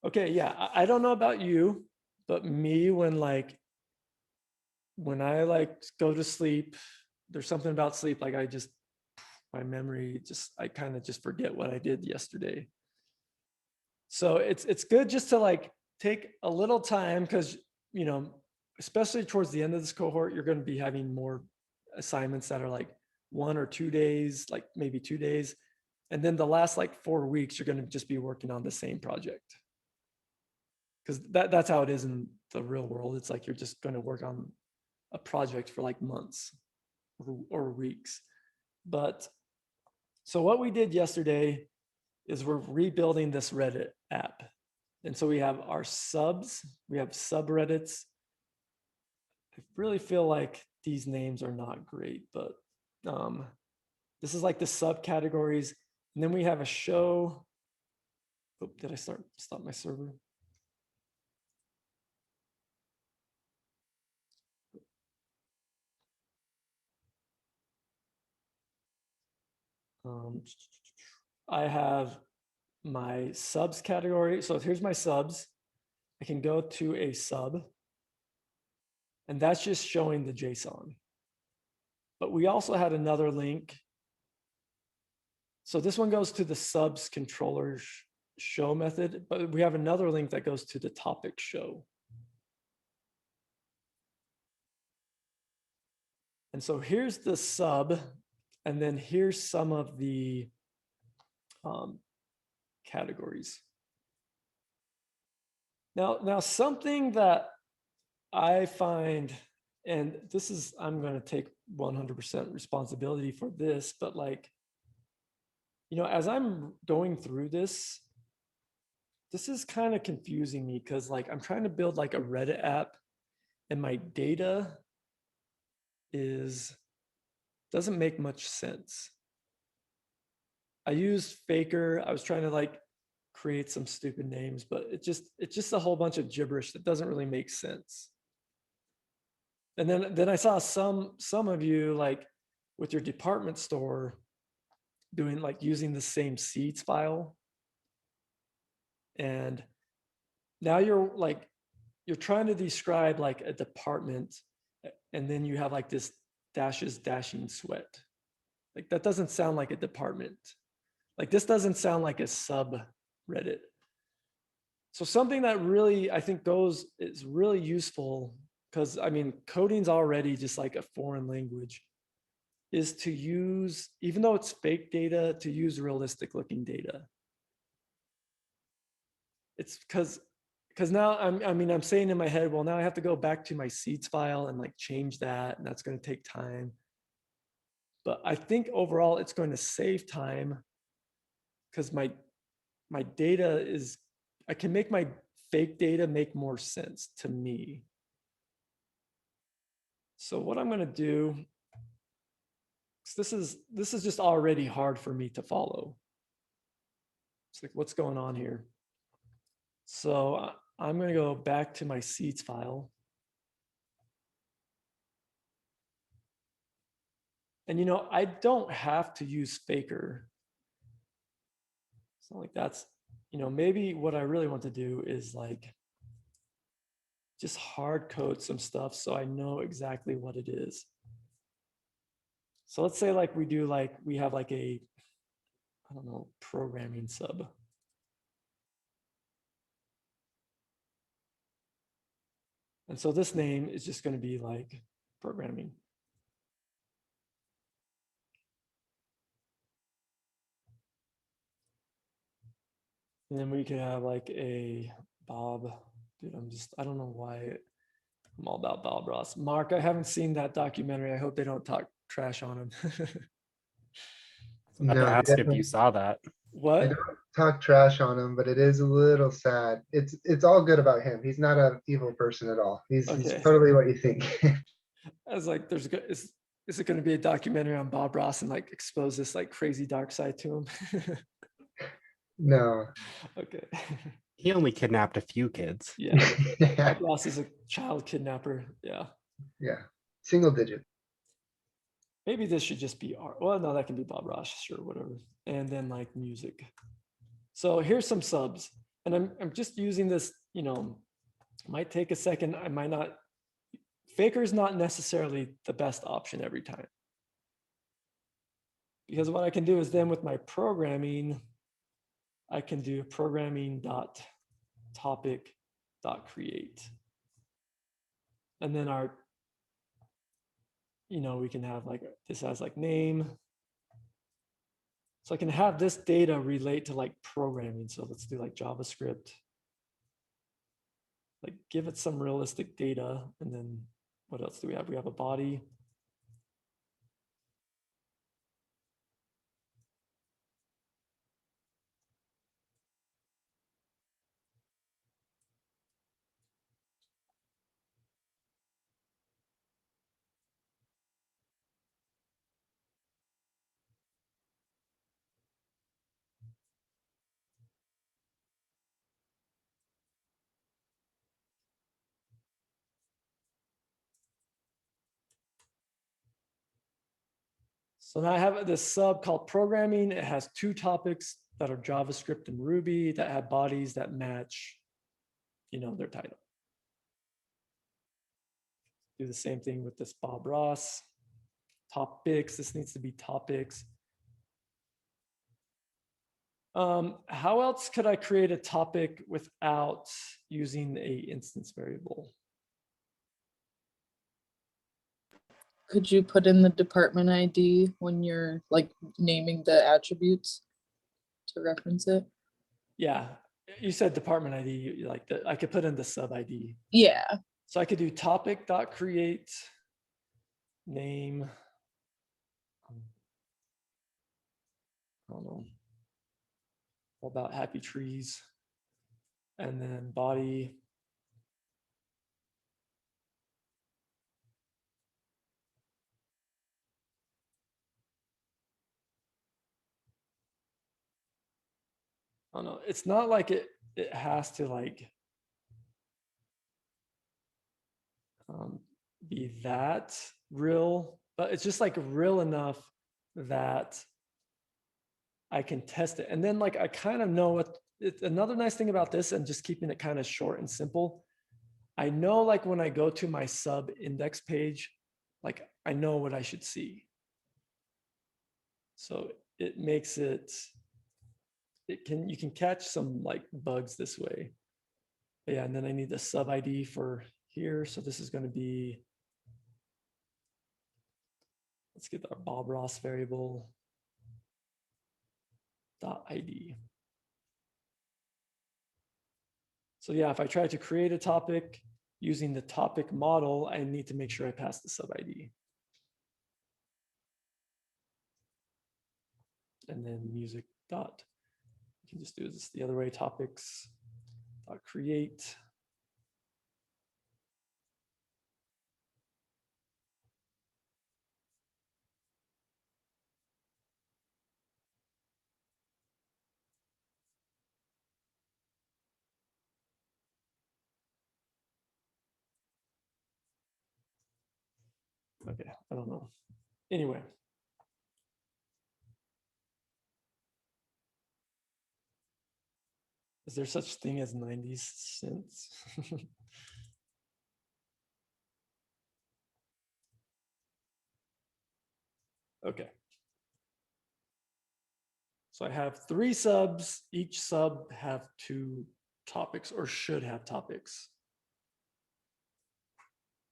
Okay, yeah, I don't know about you, but me, when I like go to sleep, there's something about sleep, like my memory just, I kind of just forget what I did yesterday. So it's good just to like take a little time because, you know, especially towards the end of this cohort, you're going to be having more assignments that are like 1 or 2 days, like maybe 2 days. And then the last like 4 weeks, you're going to just be working on the same project. Because that's how it is in the real world. It's like you're just going to work on a project for like months or weeks. But so what we did yesterday is we're rebuilding this Reddit app. And so we have our subs, we have subreddits. I really feel like these names are not great, but this is like the subcategories. And then we have a show. Oh, did I stop my server? I have my subs category. So here's my subs. I can go to a sub, and that's just showing the JSON. But we also had another link. So this one goes to the subs controller show method, but we have another link that goes to the topic show. And so here's the sub, and then here's some of the categories. Now something that I find, and this is, I'm going to take 100% responsibility for this, but like, you know, as I'm going through this is kind of confusing me because like I'm trying to build like a Reddit app and my data doesn't make much sense. I used Faker. I was trying to like create some stupid names, but it's just a whole bunch of gibberish that doesn't really make sense. And then I saw some of you like with your department store doing like using the same seeds file. And now you're trying to describe like a department, and then you have like this dashes dashing sweat. Like that doesn't sound like a department. Like this doesn't sound like a subreddit. So something that really I think is really useful, because I mean coding's already just like a foreign language, is to use, even though it's fake data, to use realistic looking data. It's because now I'm saying in my head, well, now I have to go back to my seeds file and like change that, and that's going to take time. But I think overall it's going to save time because my data is, I can make my fake data make more sense to me. So what I'm going to do, this is just already hard for me to follow. It's like, what's going on here? So I'm going to go back to my seeds file. And you know, I don't have to use Faker. It's not like that's, you know, maybe what I really want to do is like just hard code some stuff so I know exactly what it is. So let's say like we have like a, I don't know, programming sub. And so this name is just going to be like programming. And then we could have like a Bob. Dude, I don't know why I'm all about Bob Ross. Mark, I haven't seen that documentary. I hope they don't talk trash on him. I was about to ask if you saw that. What? I don't talk trash on him, but it is a little sad. It's all good about him. He's not an evil person at all. He's totally what you think. I was like, is it going to be a documentary on Bob Ross and like expose this like crazy dark side to him? No. Okay. He only kidnapped a few kids. Yeah. Bob Ross is a child kidnapper. Yeah. Yeah. Single digit. maybe this should just be art. Well, no, that can be Bob Ross, sure, whatever. And then like music. So here's some subs, and I'm just using this, you know, might take a second. I might not, Faker is not necessarily the best option every time. Because what I can do is then with my programming, I can do programming.topic.create. And then our, you know, we can have like, this has like name. So I can have this data relate to like programming. So let's do like JavaScript. Like give it some realistic data. And then what else do we have? We have a body. So now I have this sub called programming. It has two topics that are JavaScript and Ruby that have bodies that match, you know, their title. Do the same thing with this Bob Ross. Topics, this needs to be topics. How else could I create a topic without using a instance variable? Could you put in the department ID when you're like naming the attributes to reference it? Yeah, you said department ID, like the, I could put in the sub ID. Yeah. So I could do topic.create name. I don't know. All about happy trees. And then body. I don't know. It's not like it has to like be that real, but it's just like real enough that I can test it. And then like I kind of know what it's another nice thing about this and just keeping it kind of short and simple. I know like when I go to my sub index page, like I know what I should see. So it makes it, you can catch some like bugs this way. But yeah, and then I need the sub ID for here. So this is going to be, let's get our Bob Ross variable .id. So yeah, if I try to create a topic using the topic model, I need to make sure I pass the sub ID. And then music dot, you can just do this the other way, topics dot create. Okay, I don't know. Anyway. Is there such thing as 90s cents? Okay. So I have 3 subs. Each sub have 2 topics or should have topics.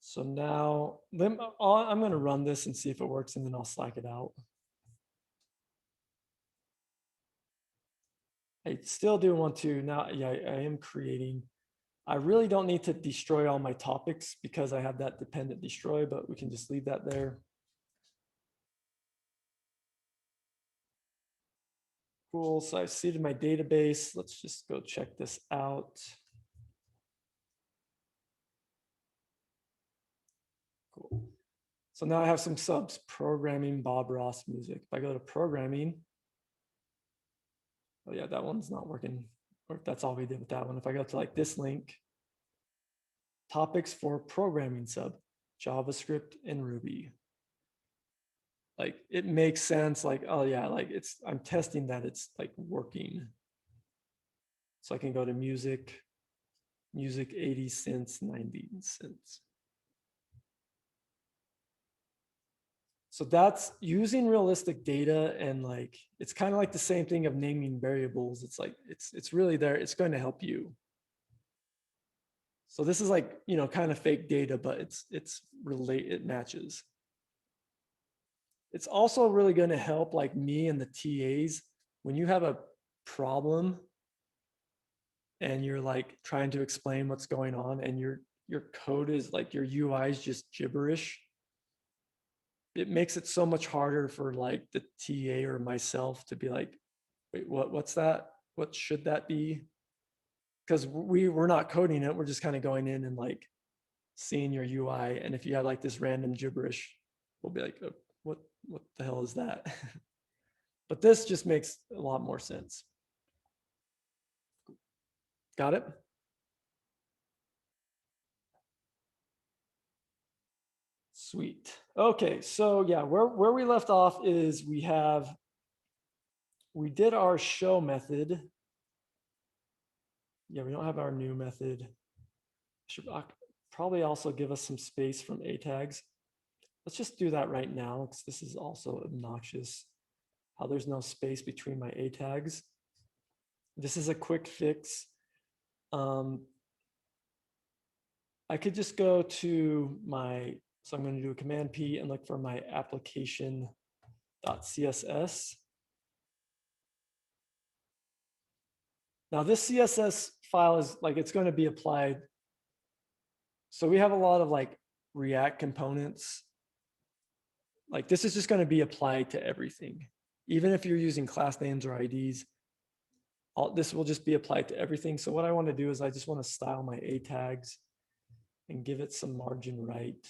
So now I'm going to run this and see if it works and then I'll Slack it out. I still do want to now, yeah, I am creating. I really don't need to destroy all my topics because I have that dependent destroy, but we can just leave that there. Cool, so I seeded my database. Let's just go check this out. Cool. So now I have some subs, programming, Bob Ross music. If I go to programming, oh yeah, that one's not working. Or if that's all we did with that one. If I go to like this link, topics for programming sub, JavaScript and Ruby. like it makes sense, like, oh yeah, like I'm testing that it's like working. So I can go to music 80 cents, 90 cents. So that's using realistic data, and like it's kind of like the same thing of naming variables. It's like it's really there, it's going to help you. So this is like, you know, kind of fake data, but it matches. It's also really going to help like me and the TAs when you have a problem and you're like trying to explain what's going on, and your code is like, your UI is just gibberish. It makes it so much harder for like the TA or myself to be like, wait, what's that? What should that be? Because we're not coding it. We're just kind of going in and like seeing your UI. And if you have like this random gibberish, we'll be like, oh, what the hell is that? But this just makes a lot more sense. Got it? Sweet. Okay, so yeah, where we left off is we did our show method. Yeah, we don't have our new method. Should probably also give us some space from A tags. Let's just do that right now, because this is also obnoxious, how there's no space between my A tags. This is a quick fix. I could just go to so I'm going to do a Command P and look for my application.css. Now this CSS file is like, it's going to be applied. So we have a lot of like React components. Like this is just going to be applied to everything. Even if you're using class names or IDs, this will just be applied to everything. So what I want to do is I just want to style my A tags and give it some margin right.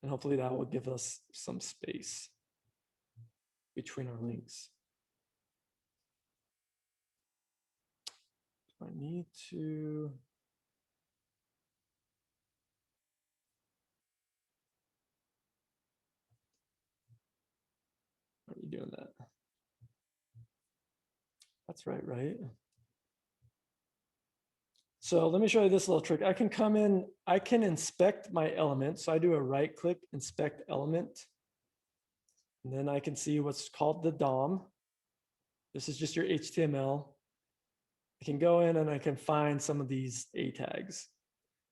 And hopefully that will give us some space between our links. I need to. Why are you doing that? That's right? So let me show you this little trick. I can come in, I can inspect my element. So I do a right click, inspect element. And then I can see what's called the DOM. This is just your HTML. I can go in and I can find some of these A tags.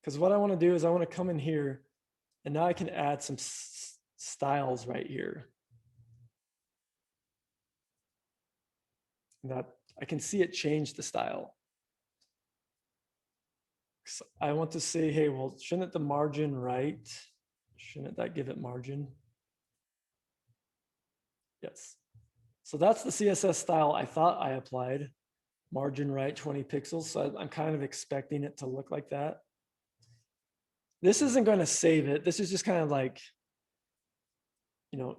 Because what I want to do is I want to come in here, and now I can add some styles right here. That I can see it change the style. So I want to say, hey, well, shouldn't the margin right? Shouldn't that give it margin? Yes. So that's the CSS style I thought I applied. Margin right, 20 pixels. So I'm kind of expecting it to look like that. This isn't going to save it. This is just kind of like, you know,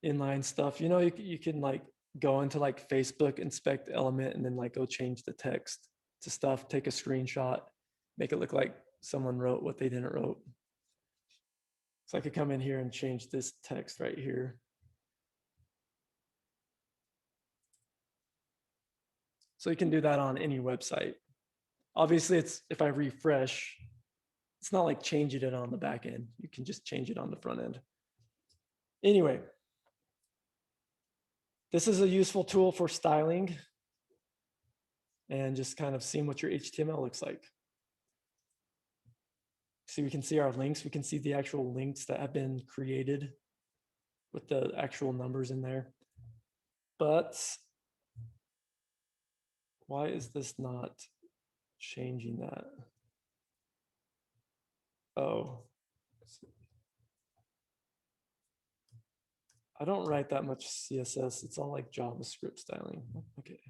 inline stuff. You know, you can like go into like Facebook, inspect element, and then like go change the text to stuff, take a screenshot, make it look like someone wrote what they didn't wrote. So I could come in here and change this text right here. So you can do that on any website. Obviously, it's if I refresh, it's not like changing it on the back end. You can just change it on the front end. Anyway, this is a useful tool for styling and just kind of seeing what your HTML looks like. So we can see our links. We can see the actual links that have been created with the actual numbers in there. But why is this not changing that? Oh, I don't write that much CSS. It's all like JavaScript styling. Okay.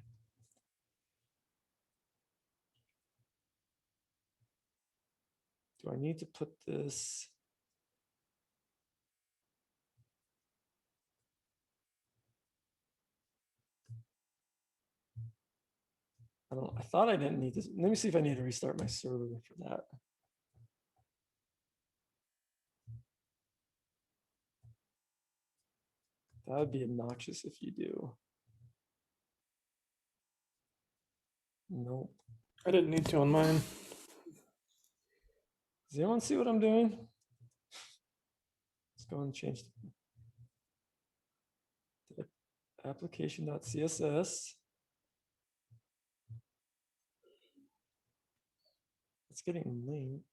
Do I need to put this? I thought I didn't need this. Let me see if I need to restart my server for that. That would be obnoxious if you do. Nope. I didn't need to on mine. Does anyone see what I'm doing? Let's go and change the application.css. It's getting linked.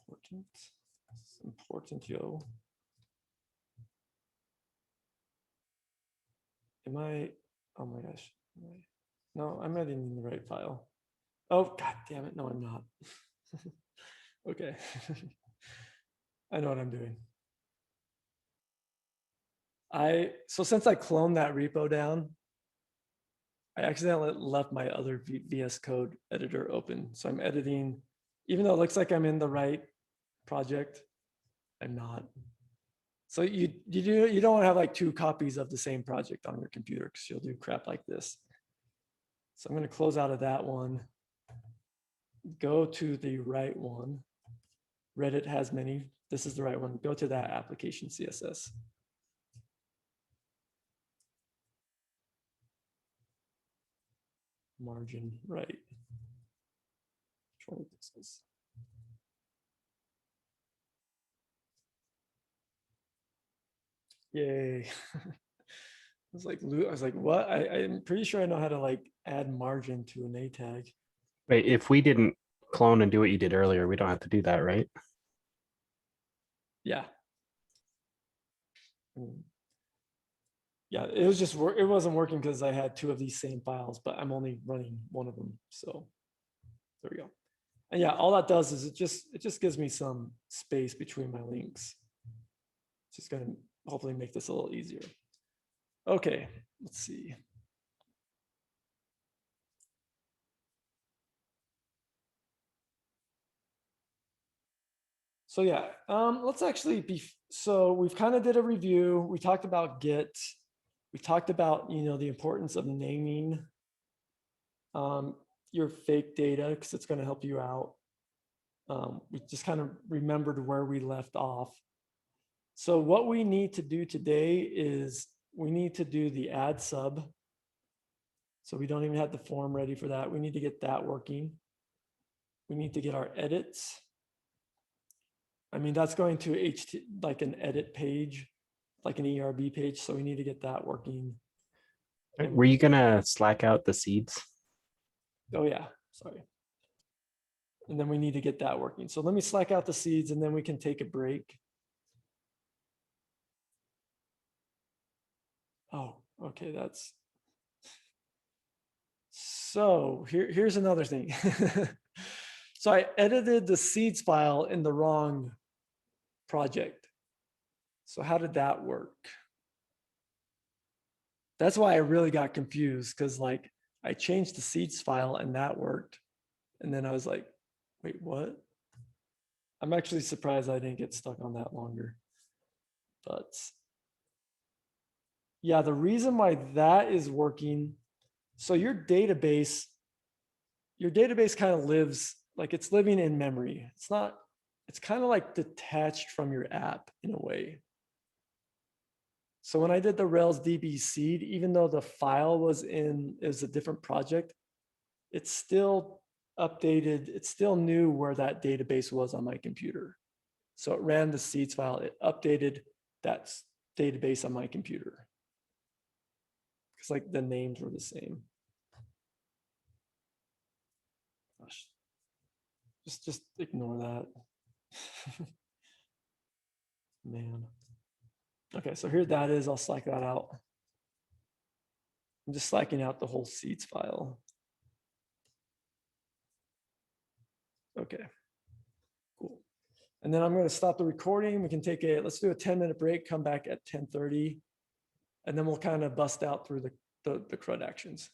Important. It's important, yo. Am I? Oh my gosh. No, I'm editing the right file. Oh, god damn it. No, I'm not. Okay. I know what I'm doing. So since I cloned that repo down, I accidentally left my other VS Code editor open. So I'm editing, even though it looks like I'm in the right project, I'm not. So you don't want to have like 2 copies of the same project on your computer because you'll do crap like this. So I'm going to close out of that one. Go to the right one. Reddit has many. This is the right one. Go to that application CSS. Margin right. 20 pixels. Yay. I was like, what? I'm pretty sure I know how to like add margin to an A tag. Wait, if we didn't clone and do what you did earlier, we don't have to do that, right? Yeah. Yeah, it was just it wasn't working because I had 2 of these same files, but I'm only running one of them. So there we go. And yeah, all that does is it just gives me some space between my links. It's just gonna hopefully make this a little easier. Okay, let's see. So yeah, let's actually so we've kind of did a review. We talked about Git. We talked about, the importance of naming your fake data because it's going to help you out. We just kind of remembered where we left off. So what we need to do today is we need to do the add sub. So we don't even have the form ready for that. We need to get that working. We need to get our edits. I mean, that's going to like an edit page, like an ERB page. So we need to get that working. Were you gonna Slack out the seeds? Oh yeah, sorry. And then we need to get that working. So let me Slack out the seeds and then we can take a break. Oh, okay, that's. So here's another thing. So I edited the seeds file in the wrong project. So how did that work? That's why I really got confused because like I changed the seeds file and that worked. And then I was like, wait, what? I'm actually surprised I didn't get stuck on that longer. But yeah, the reason why that is working, so your database kind of lives, like it's living in memory. It's kind of like detached from your app in a way. So when I did the Rails DB seed, even though the file was a different project, it's still updated. It still knew where that database was on my computer. So it ran the seeds file. It updated that database on my computer. Because like the names were the same. Gosh, just ignore that. Man. Okay, so here that is. I'll Slack that out. I'm just slacking out the whole seeds file. Okay, cool. And then I'm going to stop the recording. We can take let's do a 10-minute break, come back at 10:30, and then we'll kind of bust out through the CRUD actions.